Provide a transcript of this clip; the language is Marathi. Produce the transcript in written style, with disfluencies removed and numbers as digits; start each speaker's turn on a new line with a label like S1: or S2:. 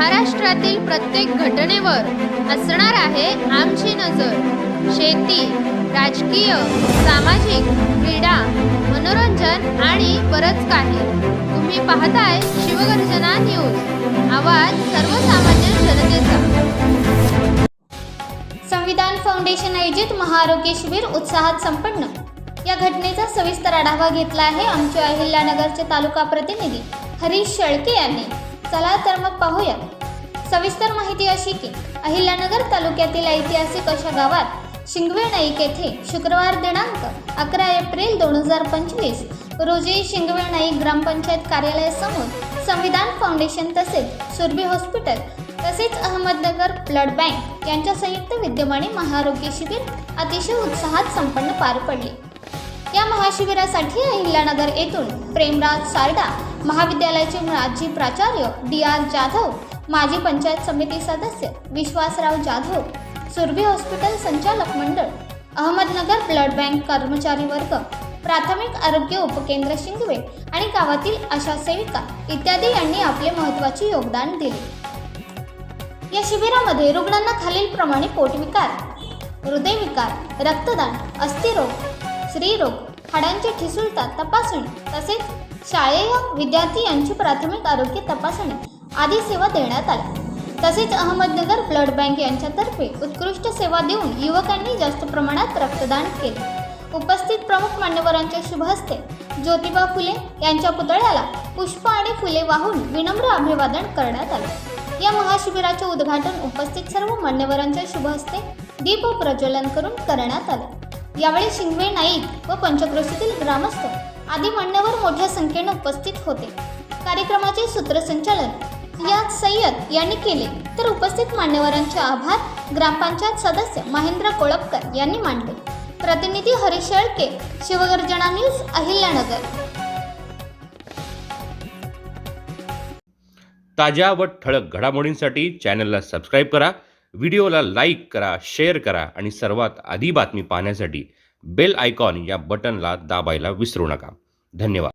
S1: महाराष्ट्रातील प्रत्येक घटनेवर असणार आहे आमची नजर। शेती, राजकीय, सामाजिक, क्रीडा, मनोरंजन आणि बरंच काही। तुम्ही पाहताय शिवगर्जना न्यूज, आवाज सर्वसामान्य जनतेचा।
S2: संविधान फाउंडेशन आयोजित महाआरोग्य शिबिर उत्साहात संपन्न। या घटनेचा सविस्तर आढावा घेतला आहे आमचे अहिल्यानगरचे तालुका प्रतिनिधी हरीश शेळके यांनी। चला तर मग पाहूया। सविस्तर माहिती अशी की अहिल्यानगर तालुक्यातील ऐतिहासिक अशा गावात शिंगवे नाईक येथे शुक्रवार दिनांक 11 एप्रिल 2025 रोजी शिंगवे नाईक ग्रामपंचायत कार्यालयासमोर संविधान फाउंडेशन तसेच सुरभी हॉस्पिटल तसेच अहमदनगर ब्लड बँक यांच्या संयुक्त विद्यमाने महाआरोग्य शिबिर अतिशय उत्साहात संपन्न पार पडले। या महाशिबिरासाठी अहिल्यानगर येथून प्रेमराज सारडा महाविद्यालयाचे माजी प्राचार्य DR जाधव, माजी पंचायत समिती सदस्य विश्वासराव जाधव, सुरभी हॉस्पिटल संचालक मंडळ, अहमदनगर ब्लड बँक कर्मचारी वर्ग, प्राथमिक आरोग्य उपकेंद्र शिंगवे आणि गावातील आशा सेविका इत्यादी यांनी आपले महत्त्वाचे योगदान दिले। या शिबिरामध्ये रुग्णांना खालीलप्रमाणे पोटविकार, हृदयविकार, रक्तदान, अस्थिरोग, स्त्रीरोग, हाडांची ठिसूळता तपासणी तसेच शालेय विद्यार्थी यांची प्राथमिक आरोग्य तपासणी आदी सेवा देण्यात आल्या। तसेच अहमदनगर ब्लड बँक यांच्यातर्फे उत्कृष्ट सेवा देऊन युवकांनी जास्त प्रमाणात रक्तदान केले। उपस्थित प्रमुख मान्यवरांच्या शुभ हस्ते ज्योतिबा फुले यांच्या पुतळ्याला पुष्प आणि फुले वाहून विनम्र अभिवादन करण्यात आले। या महाशिबिराचे उद्घाटन उपस्थित सर्व मान्यवरांच्या शुभ हस्ते दीप प्रज्वलन करून करण्यात आले। यावेळी शिंगवे नाईक व पंचक्रोशीतील ग्रामस्थ आदी मान्यवर मोठ्या संख्येने उपस्थित होते। कार्यक्रमाचे सूत्रसंचालन या सय्यद यांनी केले तर उपस्थित मान्यवरांचे आभार ग्रामपंचायत सदस्य महेंद्र कोळपकर यांनी मानले। प्रतिनिधी हरीश शेळके, शिवगर्जना न्यूज, अहिल्यानगर।
S3: ताज्या व ठळक घडामोडींसाठी चॅनलला सबस्क्राईब करा, व्हिडिओला लाईक करा, शेअर करा आणि सर्वात आधी बातमी पाहण्यासाठी बेल आयकॉन या बटनला दाबायला विसरू नका। धन्यवाद।